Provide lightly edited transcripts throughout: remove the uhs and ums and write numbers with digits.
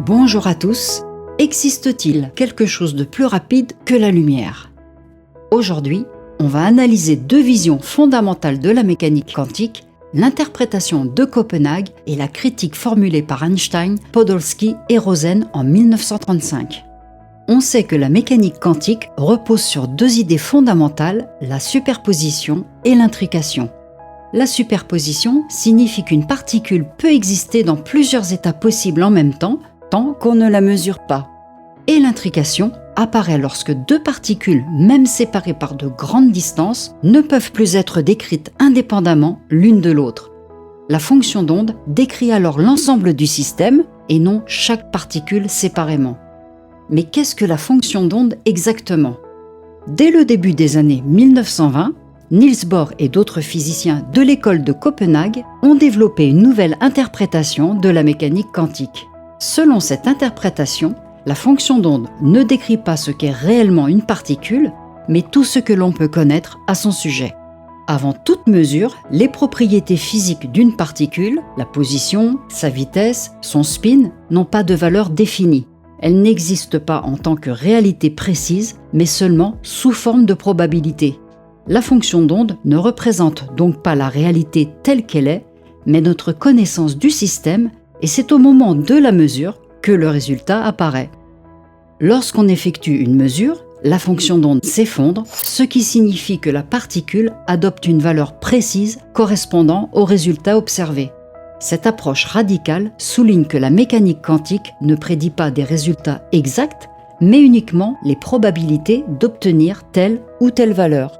Bonjour à tous. Existe-t-il quelque chose de plus rapide que la lumière? Aujourd'hui, on va analyser deux visions fondamentales de la mécanique quantique, l'interprétation de Copenhague et la critique formulée par Einstein, Podolsky et Rosen en 1935. On sait que la mécanique quantique repose sur deux idées fondamentales, la superposition et l'intrication. La superposition signifie qu'une particule peut exister dans plusieurs états possibles en même temps, tant qu'on ne la mesure pas. Et l'intrication apparaît lorsque deux particules, même séparées par de grandes distances, ne peuvent plus être décrites indépendamment l'une de l'autre. La fonction d'onde décrit alors l'ensemble du système et non chaque particule séparément. Mais qu'est-ce que la fonction d'onde exactement? Dès le début des années 1920, Niels Bohr et d'autres physiciens de l'école de Copenhague ont développé une nouvelle interprétation de la mécanique quantique. Selon cette interprétation, la fonction d'onde ne décrit pas ce qu'est réellement une particule, mais tout ce que l'on peut connaître à son sujet. Avant toute mesure, les propriétés physiques d'une particule, la position, sa vitesse, son spin, n'ont pas de valeur définie. Elles n'existent pas en tant que réalité précise, mais seulement sous forme de probabilité. La fonction d'onde ne représente donc pas la réalité telle qu'elle est, mais notre connaissance du système, et c'est au moment de la mesure que le résultat apparaît. Lorsqu'on effectue une mesure, la fonction d'onde s'effondre, ce qui signifie que la particule adopte une valeur précise correspondant au résultat observé. Cette approche radicale souligne que la mécanique quantique ne prédit pas des résultats exacts, mais uniquement les probabilités d'obtenir telle ou telle valeur.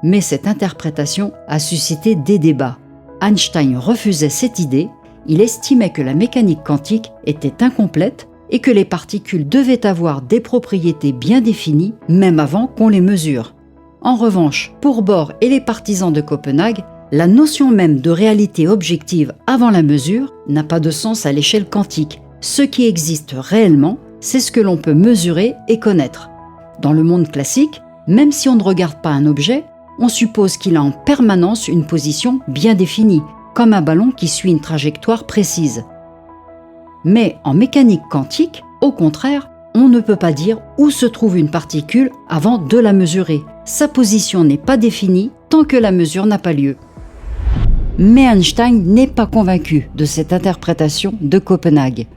Mais cette interprétation a suscité des débats. Einstein refusait cette idée, il estimait que la mécanique quantique était incomplète et que les particules devaient avoir des propriétés bien définies, même avant qu'on les mesure. En revanche, pour Bohr et les partisans de Copenhague, la notion même de réalité objective avant la mesure n'a pas de sens à l'échelle quantique. Ce qui existe réellement, c'est ce que l'on peut mesurer et connaître. Dans le monde classique, même si on ne regarde pas un objet, on suppose qu'il a en permanence une position bien définie, comme un ballon qui suit une trajectoire précise. Mais en mécanique quantique, au contraire, on ne peut pas dire où se trouve une particule avant de la mesurer. Sa position n'est pas définie tant que la mesure n'a pas lieu. Mais Einstein n'est pas convaincu de cette interprétation de Copenhague.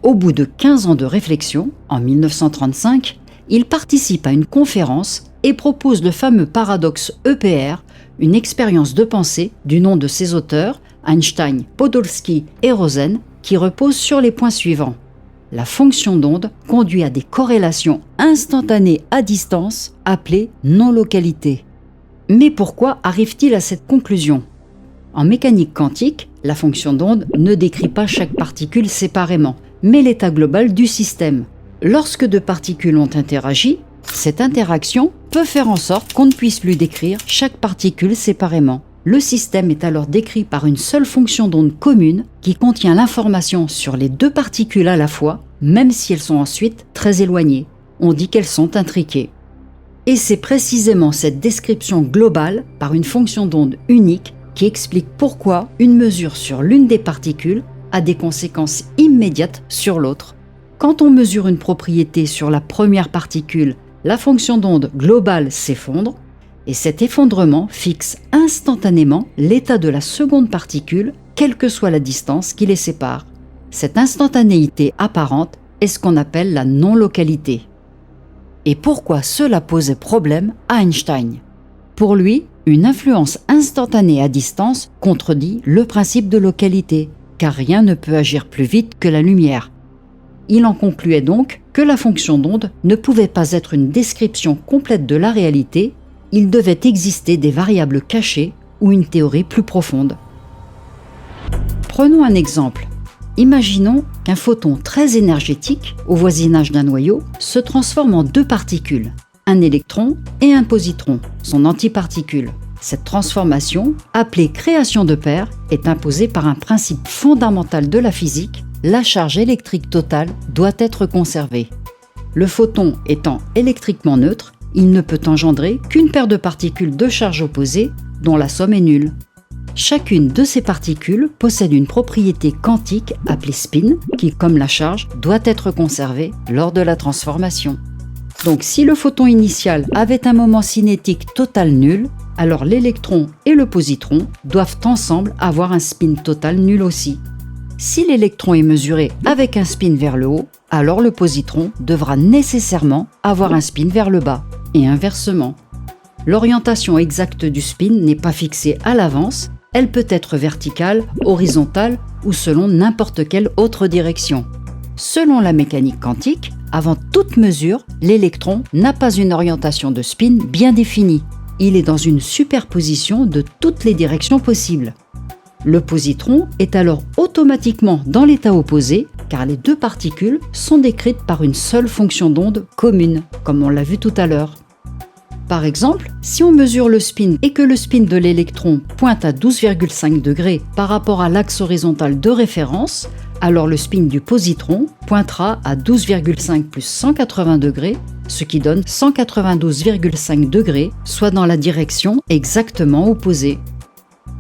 Au bout de 15 ans de réflexion, en 1935, il participe à une conférence et propose le fameux paradoxe EPR, une expérience de pensée du nom de ses auteurs, Einstein, Podolsky et Rosen, qui repose sur les points suivants. La fonction d'onde conduit à des corrélations instantanées à distance, appelées non-localité. Mais pourquoi arrive-t-il à cette conclusion? En mécanique quantique, la fonction d'onde ne décrit pas chaque particule séparément, mais l'état global du système. Lorsque deux particules ont interagi, cette interaction peut faire en sorte qu'on ne puisse plus décrire chaque particule séparément. Le système est alors décrit par une seule fonction d'onde commune qui contient l'information sur les deux particules à la fois, même si elles sont ensuite très éloignées. On dit qu'elles sont intriquées. Et c'est précisément cette description globale par une fonction d'onde unique qui explique pourquoi une mesure sur l'une des particules a des conséquences immédiates sur l'autre. Quand on mesure une propriété sur la première particule, la fonction d'onde globale s'effondre, et cet effondrement fixe instantanément l'état de la seconde particule, quelle que soit la distance qui les sépare. Cette instantanéité apparente est ce qu'on appelle la non-localité. Et pourquoi cela posait problème à Einstein? Pour lui, une influence instantanée à distance contredit le principe de localité, car rien ne peut agir plus vite que la lumière. Il en concluait donc que la fonction d'onde ne pouvait pas être une description complète de la réalité, il devait exister des variables cachées ou une théorie plus profonde. Prenons un exemple. Imaginons qu'un photon très énergétique, au voisinage d'un noyau, se transforme en deux particules, un électron et un positron, son antiparticule. Cette transformation, appelée création de paires, est imposée par un principe fondamental de la physique, la charge électrique totale doit être conservée. Le photon étant électriquement neutre, il ne peut engendrer qu'une paire de particules de charge opposée dont la somme est nulle. Chacune de ces particules possède une propriété quantique appelée spin qui, comme la charge, doit être conservée lors de la transformation. Donc si le photon initial avait un moment cinétique total nul, alors l'électron et le positron doivent ensemble avoir un spin total nul aussi. Si l'électron est mesuré avec un spin vers le haut, alors le positron devra nécessairement avoir un spin vers le bas, et inversement. L'orientation exacte du spin n'est pas fixée à l'avance, elle peut être verticale, horizontale ou selon n'importe quelle autre direction. Selon la mécanique quantique, avant toute mesure, l'électron n'a pas une orientation de spin bien définie. Il est dans une superposition de toutes les directions possibles. Le positron est alors automatiquement dans l'état opposé car les deux particules sont décrites par une seule fonction d'onde commune, comme on l'a vu tout à l'heure. Par exemple, si on mesure le spin et que le spin de l'électron pointe à 12,5 degrés par rapport à l'axe horizontal de référence, alors le spin du positron pointera à 12,5 plus 180 degrés, ce qui donne 192,5 degrés, soit dans la direction exactement opposée.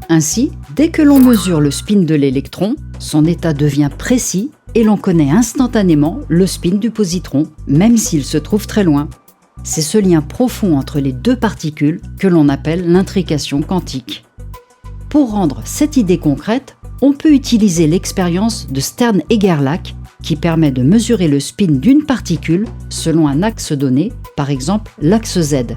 Ainsi, dès que l'on mesure le spin de l'électron, son état devient précis et l'on connaît instantanément le spin du positron, même s'il se trouve très loin. C'est ce lien profond entre les deux particules que l'on appelle l'intrication quantique. Pour rendre cette idée concrète, on peut utiliser l'expérience de Stern et Gerlach qui permet de mesurer le spin d'une particule selon un axe donné, par exemple l'axe Z.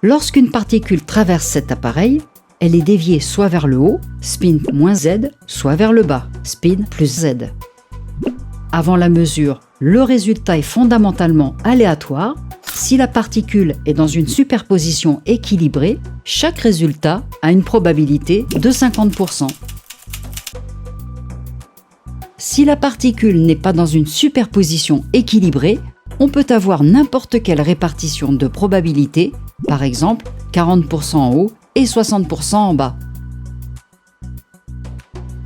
Lorsqu'une particule traverse cet appareil, elle est déviée soit vers le haut, spin moins Z, soit vers le bas, spin plus Z. Avant la mesure, le résultat est fondamentalement aléatoire. Si la particule est dans une superposition équilibrée, chaque résultat a une probabilité de 50%. Si la particule n'est pas dans une superposition équilibrée, on peut avoir n'importe quelle répartition de probabilité, par exemple 40% en haut et 60% en bas.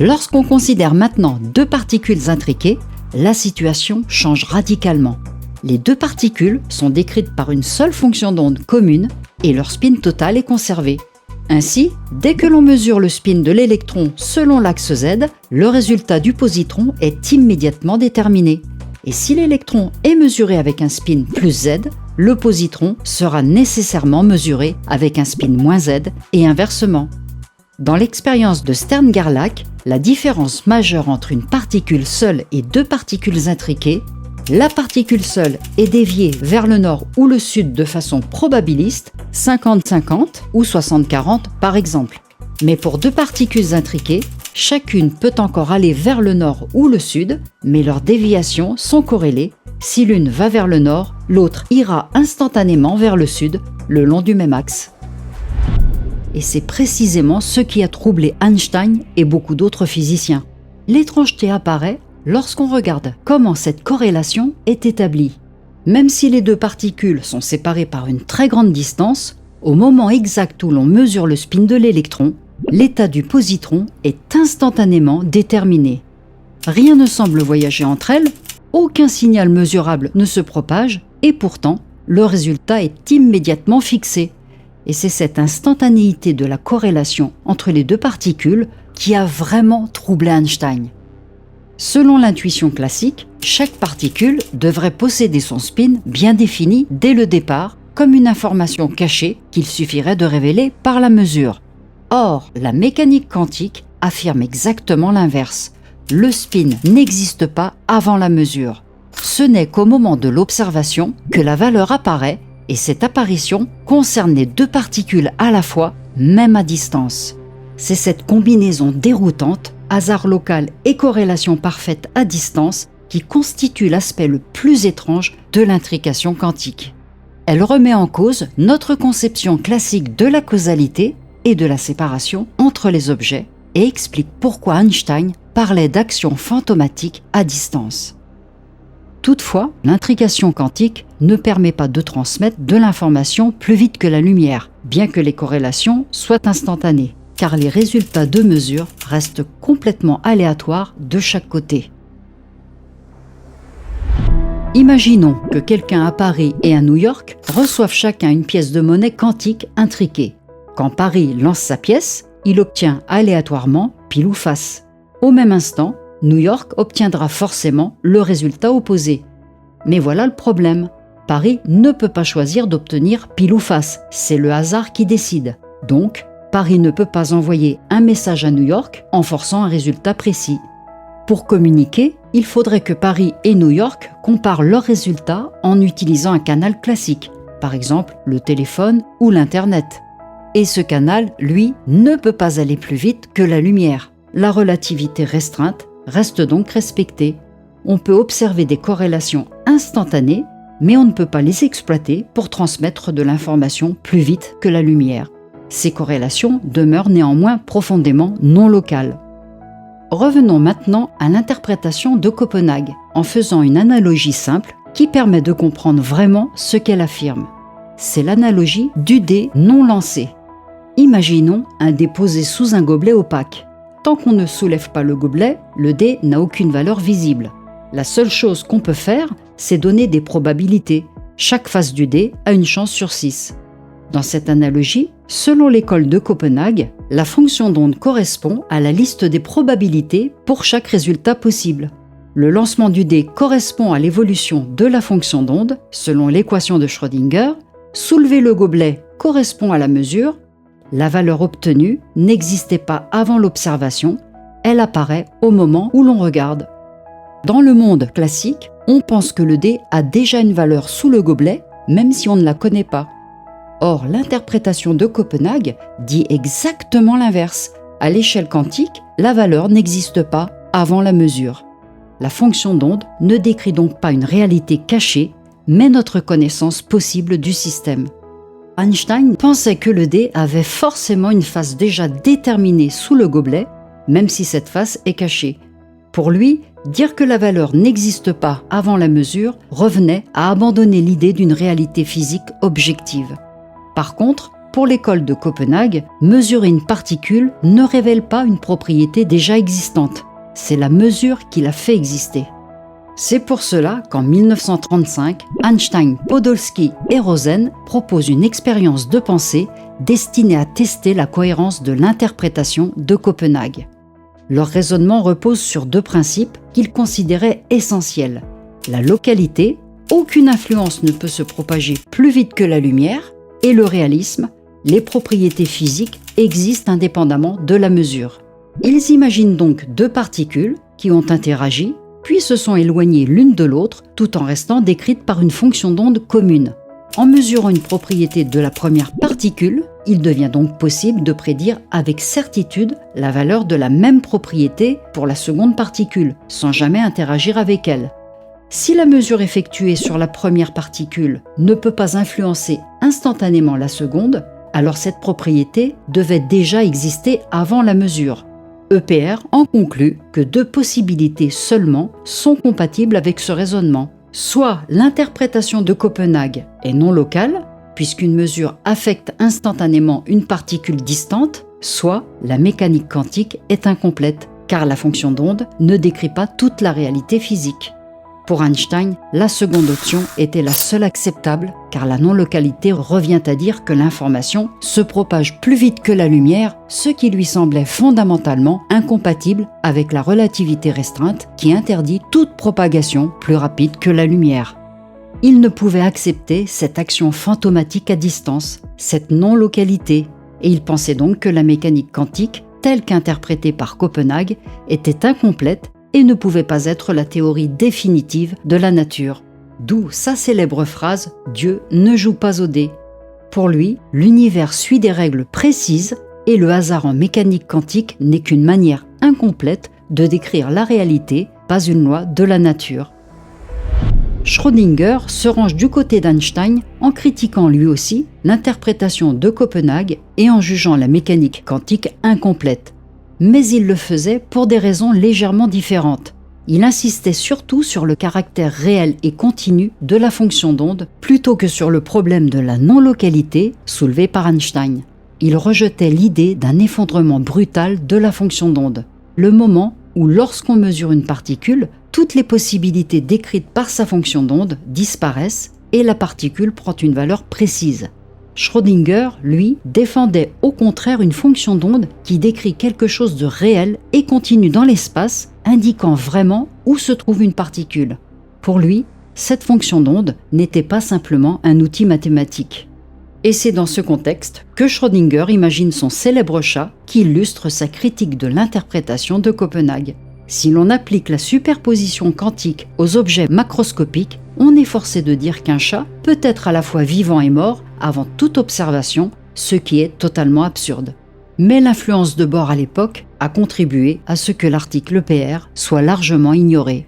Lorsqu'on considère maintenant deux particules intriquées, la situation change radicalement. Les deux particules sont décrites par une seule fonction d'onde commune et leur spin total est conservé. Ainsi, dès que l'on mesure le spin de l'électron selon l'axe Z, le résultat du positron est immédiatement déterminé. Et si l'électron est mesuré avec un spin plus Z, le positron sera nécessairement mesuré avec un spin moins Z et inversement. Dans l'expérience de Stern-Gerlach, la différence majeure entre une particule seule et deux particules intriquées, la particule seule est déviée vers le nord ou le sud de façon probabiliste, 50-50 ou 60-40 par exemple. Mais pour deux particules intriquées, chacune peut encore aller vers le nord ou le sud, mais leurs déviations sont corrélées. Si l'une va vers le nord, l'autre ira instantanément vers le sud, le long du même axe. Et c'est précisément ce qui a troublé Einstein et beaucoup d'autres physiciens. L'étrangeté apparaît lorsqu'on regarde comment cette corrélation est établie. Même si les deux particules sont séparées par une très grande distance, au moment exact où l'on mesure le spin de l'électron, l'état du positron est instantanément déterminé. Rien ne semble voyager entre elles, aucun signal mesurable ne se propage et pourtant, le résultat est immédiatement fixé. Et c'est cette instantanéité de la corrélation entre les deux particules qui a vraiment troublé Einstein. Selon l'intuition classique, chaque particule devrait posséder son spin bien défini dès le départ, comme une information cachée qu'il suffirait de révéler par la mesure. Or, la mécanique quantique affirme exactement l'inverse. Le spin n'existe pas avant la mesure. Ce n'est qu'au moment de l'observation que la valeur apparaît et cette apparition concerne les deux particules à la fois, même à distance. C'est cette combinaison déroutante, hasard local et corrélation parfaite à distance, qui constitue l'aspect le plus étrange de l'intrication quantique. Elle remet en cause notre conception classique de la causalité et de la séparation entre les objets et explique pourquoi Einstein parlait d'actions fantomatiques à distance. Toutefois, l'intrication quantique ne permet pas de transmettre de l'information plus vite que la lumière, bien que les corrélations soient instantanées, car les résultats de mesure restent complètement aléatoires de chaque côté. Imaginons que quelqu'un à Paris et à New York reçoivent chacun une pièce de monnaie quantique intriquée. Quand Paris lance sa pièce, il obtient aléatoirement pile ou face. Au même instant, New York obtiendra forcément le résultat opposé. Mais voilà le problème. Paris ne peut pas choisir d'obtenir pile ou face, c'est le hasard qui décide. Donc, Paris ne peut pas envoyer un message à New York en forçant un résultat précis. Pour communiquer, il faudrait que Paris et New York comparent leurs résultats en utilisant un canal classique, par exemple le téléphone ou l'Internet. Et ce canal, lui, ne peut pas aller plus vite que la lumière. La relativité restreinte reste donc respectée. On peut observer des corrélations instantanées, mais on ne peut pas les exploiter pour transmettre de l'information plus vite que la lumière. Ces corrélations demeurent néanmoins profondément non locales. Revenons maintenant à l'interprétation de Copenhague, en faisant une analogie simple qui permet de comprendre vraiment ce qu'elle affirme. C'est l'analogie du dé non lancé. Imaginons un dé posé sous un gobelet opaque. Tant qu'on ne soulève pas le gobelet, le dé n'a aucune valeur visible. La seule chose qu'on peut faire, c'est donner des probabilités. Chaque face du dé a une chance sur 6. Dans cette analogie, selon l'école de Copenhague, la fonction d'onde correspond à la liste des probabilités pour chaque résultat possible. Le lancement du dé correspond à l'évolution de la fonction d'onde, selon l'équation de Schrödinger. Soulever le gobelet correspond à la mesure. La valeur obtenue n'existait pas avant l'observation, elle apparaît au moment où l'on regarde. Dans le monde classique, on pense que le dé a déjà une valeur sous le gobelet, même si on ne la connaît pas. Or, l'interprétation de Copenhague dit exactement l'inverse. À l'échelle quantique, la valeur n'existe pas avant la mesure. La fonction d'onde ne décrit donc pas une réalité cachée, mais notre connaissance possible du système. Einstein pensait que le dé avait forcément une face déjà déterminée sous le gobelet, même si cette face est cachée. Pour lui, dire que la valeur n'existe pas avant la mesure revenait à abandonner l'idée d'une réalité physique objective. Par contre, pour l'école de Copenhague, mesurer une particule ne révèle pas une propriété déjà existante. C'est la mesure qui la fait exister. C'est pour cela qu'en 1935, Einstein, Podolsky et Rosen proposent une expérience de pensée destinée à tester la cohérence de l'interprétation de Copenhague. Leur raisonnement repose sur deux principes qu'ils considéraient essentiels. La localité, aucune influence ne peut se propager plus vite que la lumière, et le réalisme, les propriétés physiques existent indépendamment de la mesure. Ils imaginent donc deux particules qui ont interagi, puis se sont éloignées l'une de l'autre tout en restant décrites par une fonction d'onde commune. En mesurant une propriété de la première particule, il devient donc possible de prédire avec certitude la valeur de la même propriété pour la seconde particule, sans jamais interagir avec elle. Si la mesure effectuée sur la première particule ne peut pas influencer instantanément la seconde, alors cette propriété devait déjà exister avant la mesure. EPR en conclut que deux possibilités seulement sont compatibles avec ce raisonnement. Soit l'interprétation de Copenhague est non locale, puisqu'une mesure affecte instantanément une particule distante, soit la mécanique quantique est incomplète, car la fonction d'onde ne décrit pas toute la réalité physique. Pour Einstein, la seconde option était la seule acceptable, car la non-localité revient à dire que l'information se propage plus vite que la lumière, ce qui lui semblait fondamentalement incompatible avec la relativité restreinte qui interdit toute propagation plus rapide que la lumière. Il ne pouvait accepter cette action fantomatique à distance, cette non-localité, et il pensait donc que la mécanique quantique, telle qu'interprétée par Copenhague, était incomplète et ne pouvait pas être la théorie définitive de la nature. D'où sa célèbre phrase « Dieu ne joue pas au dé ». Pour lui, l'univers suit des règles précises et le hasard en mécanique quantique n'est qu'une manière incomplète de décrire la réalité, pas une loi de la nature. Schrödinger se range du côté d'Einstein en critiquant lui aussi l'interprétation de Copenhague et en jugeant la mécanique quantique incomplète. Mais il le faisait pour des raisons légèrement différentes. Il insistait surtout sur le caractère réel et continu de la fonction d'onde plutôt que sur le problème de la non-localité soulevé par Einstein. Il rejetait l'idée d'un effondrement brutal de la fonction d'onde, le moment où lorsqu'on mesure une particule, toutes les possibilités décrites par sa fonction d'onde disparaissent et la particule prend une valeur précise. Schrödinger, lui, défendait au contraire une fonction d'onde qui décrit quelque chose de réel et continu dans l'espace, indiquant vraiment où se trouve une particule. Pour lui, cette fonction d'onde n'était pas simplement un outil mathématique. Et c'est dans ce contexte que Schrödinger imagine son célèbre chat qui illustre sa critique de l'interprétation de Copenhague. Si l'on applique la superposition quantique aux objets macroscopiques, on est forcé de dire qu'un chat peut être à la fois vivant et mort avant toute observation, ce qui est totalement absurde. Mais l'influence de Bohr à l'époque a contribué à ce que l'article EPR soit largement ignoré.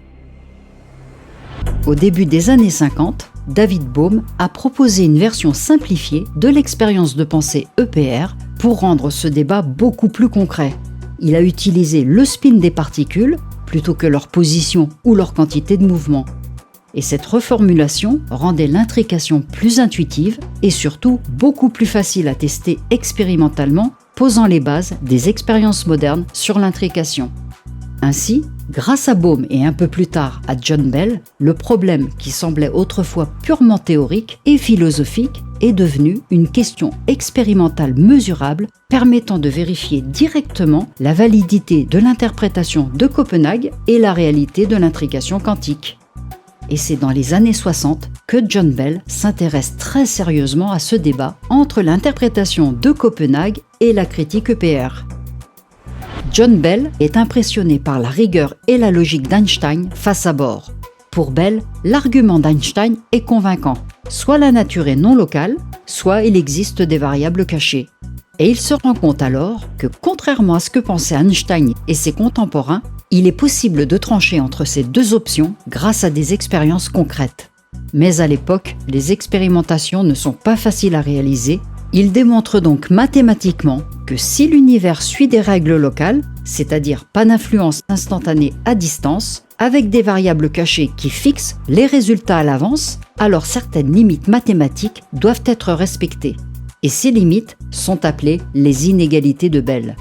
Au début des années 50, David Bohm a proposé une version simplifiée de l'expérience de pensée EPR pour rendre ce débat beaucoup plus concret. Il a utilisé le spin des particules plutôt que leur position ou leur quantité de mouvement. Et cette reformulation rendait l'intrication plus intuitive et surtout beaucoup plus facile à tester expérimentalement, posant les bases des expériences modernes sur l'intrication. Ainsi, grâce à Bohm et un peu plus tard à John Bell, le problème qui semblait autrefois purement théorique et philosophique est devenu une question expérimentale mesurable permettant de vérifier directement la validité de l'interprétation de Copenhague et la réalité de l'intrication quantique. Et c'est dans les années 60 que John Bell s'intéresse très sérieusement à ce débat entre l'interprétation de Copenhague et la critique EPR. John Bell est impressionné par la rigueur et la logique d'Einstein face à Bohr. Pour Bell, l'argument d'Einstein est convaincant. Soit la nature est non locale, soit il existe des variables cachées. Et il se rend compte alors que, contrairement à ce que pensaient Einstein et ses contemporains, il est possible de trancher entre ces deux options grâce à des expériences concrètes. Mais à l'époque, les expérimentations ne sont pas faciles à réaliser. Il démontre donc mathématiquement que si l'univers suit des règles locales, c'est-à-dire pas d'influence instantanée à distance, avec des variables cachées qui fixent les résultats à l'avance, alors certaines limites mathématiques doivent être respectées. Et ces limites sont appelées les inégalités de Bell.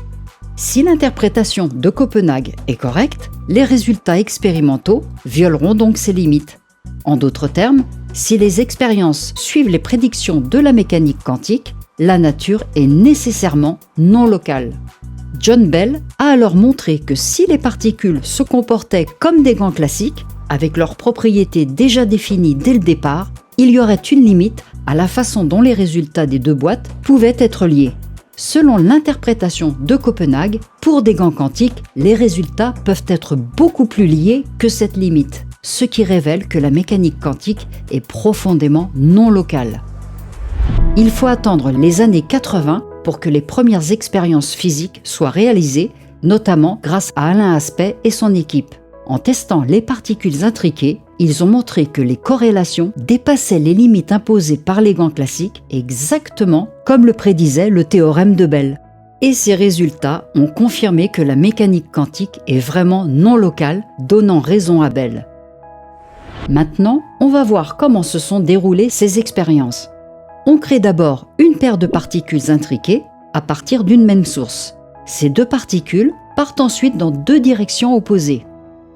Si l'interprétation de Copenhague est correcte, les résultats expérimentaux violeront donc ces limites. En d'autres termes, si les expériences suivent les prédictions de la mécanique quantique, la nature est nécessairement non locale. John Bell a alors montré que si les particules se comportaient comme des gants classiques, avec leurs propriétés déjà définies dès le départ, il y aurait une limite à la façon dont les résultats des deux boîtes pouvaient être liés. Selon l'interprétation de Copenhague, pour des gants quantiques, les résultats peuvent être beaucoup plus liés que cette limite, ce qui révèle que la mécanique quantique est profondément non locale. Il faut attendre les années 80 pour que les premières expériences physiques soient réalisées, notamment grâce à Alain Aspect et son équipe. En testant les particules intriquées, ils ont montré que les corrélations dépassaient les limites imposées par les gants classiques, exactement comme le prédisait le théorème de Bell. Et ces résultats ont confirmé que la mécanique quantique est vraiment non locale, donnant raison à Bell. Maintenant, on va voir comment se sont déroulées ces expériences. On crée d'abord une paire de particules intriquées à partir d'une même source. Ces deux particules partent ensuite dans deux directions opposées.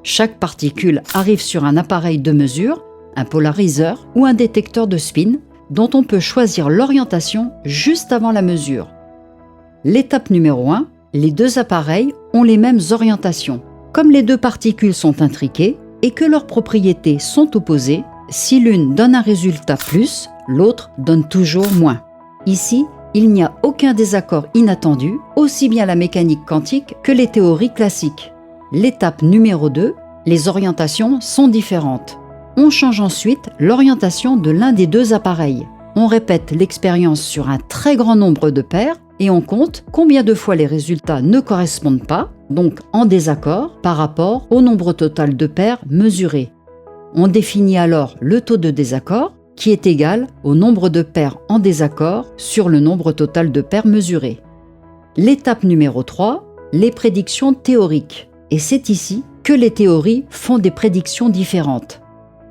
Chaque particule arrive sur un appareil de mesure, un polariseur ou un détecteur de spin, dont on peut choisir l'orientation juste avant la mesure. L'étape numéro 1, les deux appareils ont les mêmes orientations. Comme les deux particules sont intriquées et que leurs propriétés sont opposées, si l'une donne un résultat plus, l'autre donne toujours moins. Ici, il n'y a aucun désaccord inattendu, aussi bien la mécanique quantique que les théories classiques. L'étape numéro 2, les orientations sont différentes. On change ensuite l'orientation de l'un des deux appareils. On répète l'expérience sur un très grand nombre de paires et on compte combien de fois les résultats ne correspondent pas, donc en désaccord, par rapport au nombre total de paires mesurées. On définit alors le taux de désaccord, qui est égal au nombre de paires en désaccord sur le nombre total de paires mesurées. L'étape numéro 3, les prédictions théoriques. Et c'est ici que les théories font des prédictions différentes.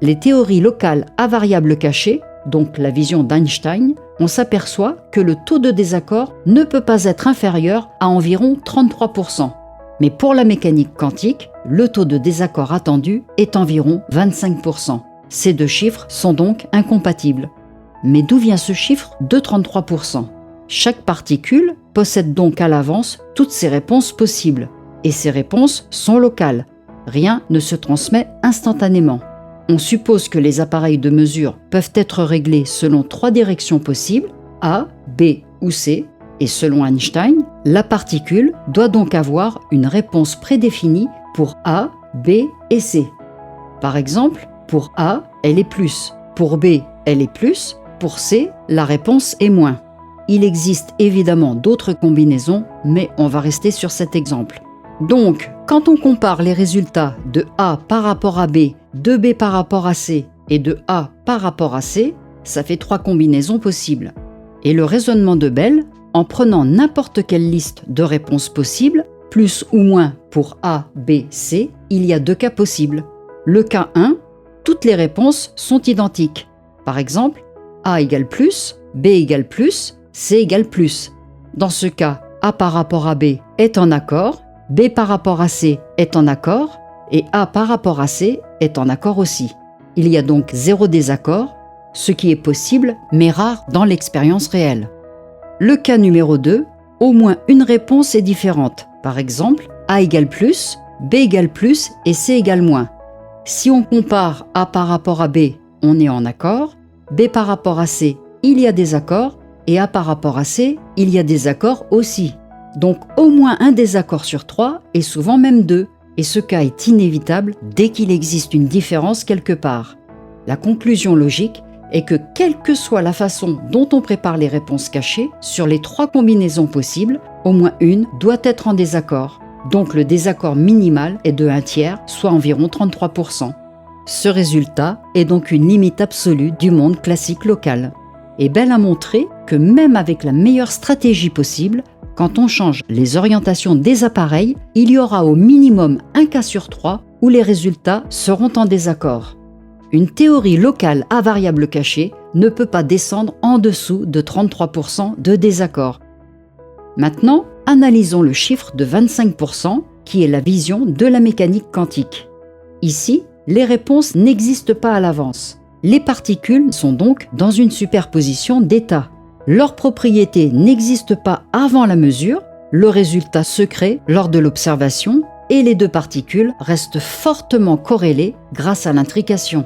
Les théories locales à variables cachées, donc la vision d'Einstein, on s'aperçoit que le taux de désaccord ne peut pas être inférieur à environ 33%. Mais pour la mécanique quantique, le taux de désaccord attendu est environ 25%. Ces deux chiffres sont donc incompatibles. Mais d'où vient ce chiffre de 33%? Chaque particule possède donc à l'avance toutes ses réponses possibles. Et ces réponses sont locales. Rien ne se transmet instantanément. On suppose que les appareils de mesure peuvent être réglés selon 3 directions possibles, A, B ou C, et selon Einstein, la particule doit donc avoir une réponse prédéfinie pour A, B et C. Par exemple, pour A, elle est plus, pour B, elle est plus, pour C, la réponse est moins. Il existe évidemment d'autres combinaisons, mais on va rester sur cet exemple. Donc, quand on compare les résultats de A par rapport à B, de B par rapport à C et de A par rapport à C, ça fait 3 combinaisons possibles. Et le raisonnement de Bell, en prenant n'importe quelle liste de réponses possibles, plus ou moins pour A, B, C, il y a 2 cas possibles. Le cas 1, toutes les réponses sont identiques. Par exemple, A égale plus, B égale plus, C égale plus. Dans ce cas, A par rapport à B est en accord, B par rapport à C est en accord, et A par rapport à C est en accord aussi. Il y a donc 0 désaccord, ce qui est possible mais rare dans l'expérience réelle. Le cas numéro 2, au moins une réponse est différente. Par exemple, A égale plus, B égale plus et C égale moins. Si on compare A par rapport à B, on est en accord, B par rapport à C, il y a des accords, et A par rapport à C, il y a des accords aussi. Donc au moins un désaccord sur 3 et souvent même 2. Et ce cas est inévitable dès qu'il existe une différence quelque part. La conclusion logique est que quelle que soit la façon dont on prépare les réponses cachées, sur les 3 combinaisons possibles, au moins une doit être en désaccord. Donc le désaccord minimal est de 1/3, soit environ 33%. Ce résultat est donc une limite absolue du monde classique local. Et Bell a montré que même avec la meilleure stratégie possible, quand on change les orientations des appareils, il y aura au minimum un cas sur 3 où les résultats seront en désaccord. Une théorie locale à variable cachée ne peut pas descendre en dessous de 33% de désaccord. Maintenant, analysons le chiffre de 25% qui est la vision de la mécanique quantique. Ici, les réponses n'existent pas à l'avance. Les particules sont donc dans une superposition d'états. Leurs propriétés n'existent pas avant la mesure, le résultat se crée lors de l'observation et les 2 particules restent fortement corrélées grâce à l'intrication.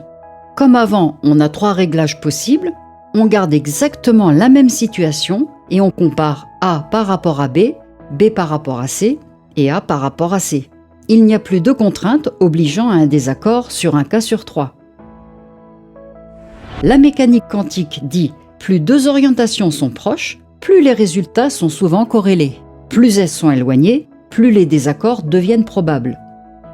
Comme avant, on a 3 réglages possibles, on garde exactement la même situation et on compare A par rapport à B, B par rapport à C et A par rapport à C. Il n'y a plus de contraintes obligeant à un désaccord sur un cas sur 3. La mécanique quantique dit plus 2 orientations sont proches, plus les résultats sont souvent corrélés. Plus elles sont éloignées, plus les désaccords deviennent probables.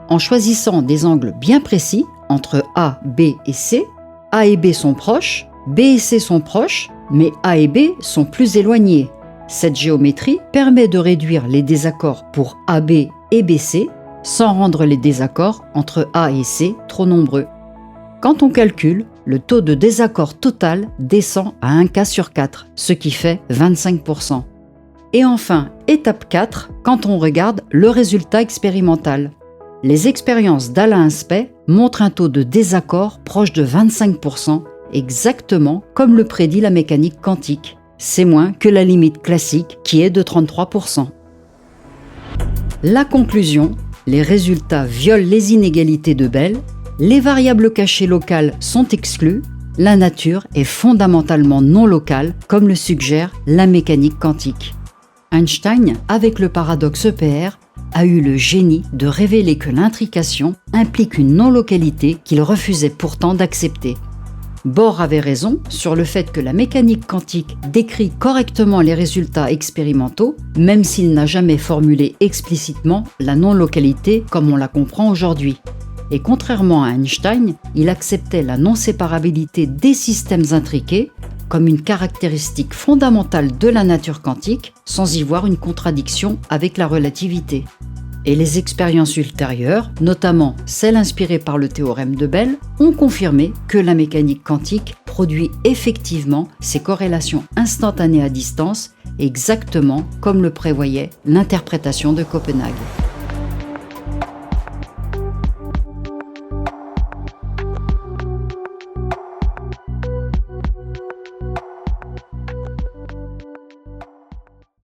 En choisissant des angles bien précis entre A, B et C, A et B sont proches, B et C sont proches, mais A et B sont plus éloignés. Cette géométrie permet de réduire les désaccords pour AB et BC sans rendre les désaccords entre A et C trop nombreux. Quand on calcule, le taux de désaccord total descend à 1 cas sur 4, ce qui fait 25%. Et enfin, étape 4, quand on regarde le résultat expérimental. Les expériences d'Alain Aspect montrent un taux de désaccord proche de 25%, exactement comme le prédit la mécanique quantique. C'est moins que la limite classique qui est de 33%. La conclusion, les résultats violent les inégalités de Bell, les variables cachées locales sont exclues, la nature est fondamentalement non locale, comme le suggère la mécanique quantique. Einstein, avec le paradoxe EPR, a eu le génie de révéler que l'intrication implique une non-localité qu'il refusait pourtant d'accepter. Bohr avait raison sur le fait que la mécanique quantique décrit correctement les résultats expérimentaux, même s'il n'a jamais formulé explicitement la non-localité comme on la comprend aujourd'hui. Et contrairement à Einstein, il acceptait la non-séparabilité des systèmes intriqués comme une caractéristique fondamentale de la nature quantique, sans y voir une contradiction avec la relativité. Et les expériences ultérieures, notamment celles inspirées par le théorème de Bell, ont confirmé que la mécanique quantique produit effectivement ces corrélations instantanées à distance, exactement comme le prévoyait l'interprétation de Copenhague.